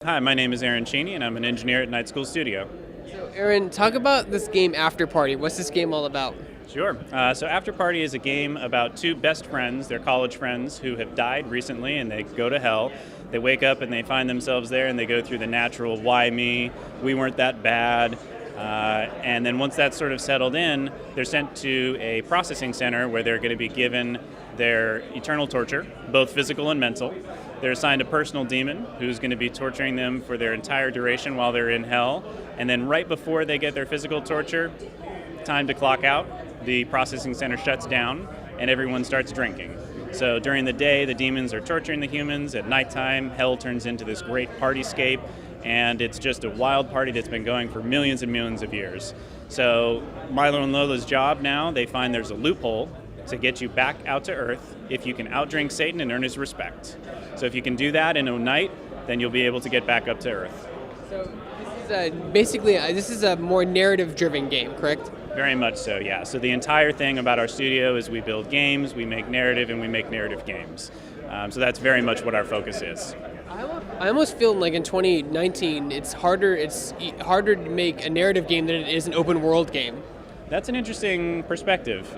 Hi, my name is Aaron Cheney, and I'm an engineer at Night School Studio. So, Aaron, talk about this game After Party. What's this game all about? Sure. So After Party is a game about two best friends, they're college friends, who have died recently, and they go to hell. They wake up and they find themselves there, and they go through the natural, why me, we weren't that bad. And then once that's sort of settled in, they're sent to a processing center where they're going to be given their eternal torture, both physical and mental. They're assigned a personal demon who's going to be torturing them for their entire duration while they're in hell. And then right before they get their physical torture, time to clock out, the processing center shuts down and everyone starts drinking. So during the day, the demons are torturing the humans. At nighttime, hell turns into this great partyscape, and it's just a wild party that's been going for millions and millions of years. So Milo and Lola's job now, they find there's a loophole to get you back out to Earth if you can outdrink Satan and earn his respect. So if you can do that in a night, then you'll be able to get back up to Earth. So this is a more narrative-driven game, correct? Very much so, yeah. So the entire thing about our studio is we build games, we make narrative, and we make narrative games. So that's very much what our focus is. I almost feel like in 2019, it's harder to make a narrative game than it is an open world game. That's an interesting perspective.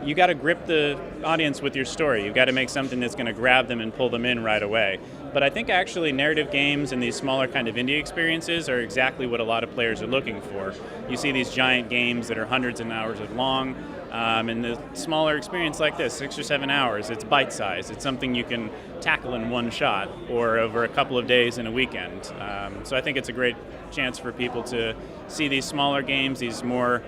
You got to grip the audience with your story. You've got to make something that's going to grab them and pull them in right away. But I think actually narrative games and these smaller kind of indie experiences are exactly what a lot of players are looking for. You see these giant games that are hundreds of hours long, and the smaller experience like this, 6 or 7 hours, it's bite-sized. It's something you can tackle in one shot or over a couple of days in a weekend. So I think it's a great chance for people to see these smaller games, these more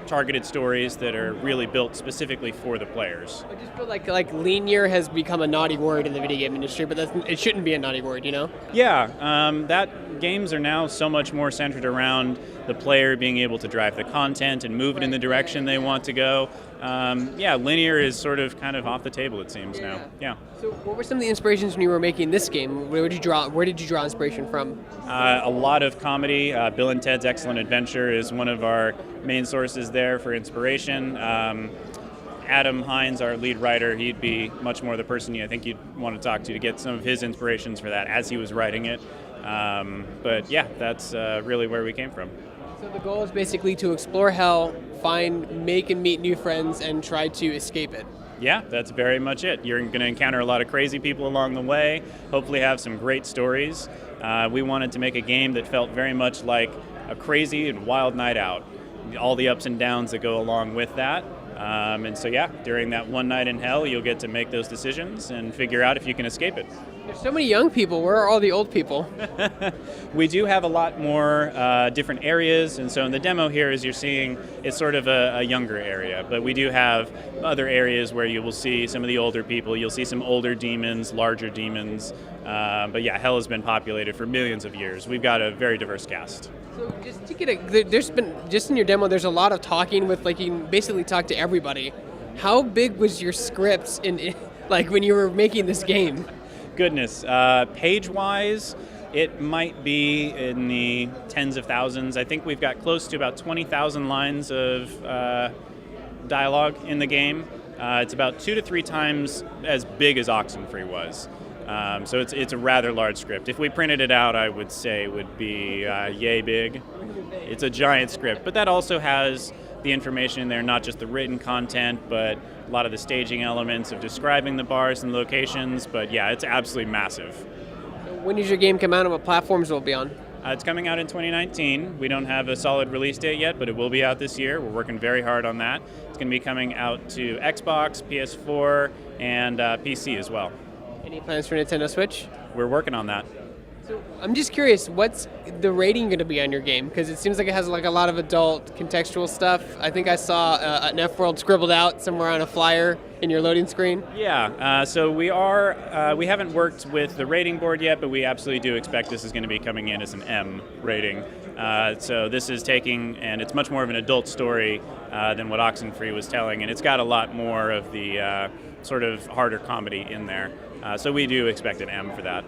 targeted stories that are really built specifically for the players. I just feel like linear has become a naughty word in the video game industry, but it shouldn't be a naughty word, you know? Yeah, that games are now so much more centered around the player being able to drive the content and move it in the direction they want to go. Linear is sort of kind of off the table, it seems now. Yeah. So what were some of the inspirations when you were making this game? Where did you draw inspiration from? A lot of comedy. Bill and Ted's Excellent Adventure is one of our main sources there for inspiration. Adam Hines, our lead writer, he'd be much more the person I think you'd want to talk to get some of his inspirations for that as he was writing it. But yeah, that's really where we came from. So the goal is basically to explore hell, make and meet new friends, and try to escape it. Yeah, that's very much it. You're going to encounter a lot of crazy people along the way, hopefully have some great stories. We wanted to make a game that felt very much like a crazy and wild night out. All the ups and downs that go along with that. During that one night in hell, you'll get to make those decisions and figure out if you can escape it. There's so many young people. Where are all the old people? We do have a lot more different areas, and so in the demo here, as you're seeing, it's sort of a younger area. But we do have other areas where you will see some of the older people. You'll see some older demons, larger demons. Hell has been populated for millions of years. We've got a very diverse cast. So just in your demo, there's a lot of talking with, like, you can basically talk to everybody. How big was your script when you were making this game? Goodness, page-wise, it might be in the tens of thousands. I think we've got close to about 20,000 lines of dialogue in the game. It's about 2 to 3 times as big as Oxenfree was. So it's a rather large script. If we printed it out, I would say it would be yay big. It's a giant script, but that also has the information in there, not just the written content, but a lot of the staging elements of describing the bars and locations. But yeah, it's absolutely massive. When does your game come out and what platforms will it be on? It's coming out in 2019. We don't have a solid release date yet, but it will be out this year. We're working very hard on that. It's going to be coming out to Xbox, PS4, and PC as well. Any plans for Nintendo Switch? We're working on that. So I'm just curious, what's the rating going to be on your game? Because it seems like it has like a lot of adult contextual stuff. I think I saw an F-World scribbled out somewhere on a flyer in your loading screen. Yeah, so we haven't worked with the rating board yet, but we absolutely do expect this is going to be coming in as an M rating. So this is and it's much more of an adult story than what Oxenfree was telling, and it's got a lot more of the sort of harder comedy in there. So we do expect an M for that.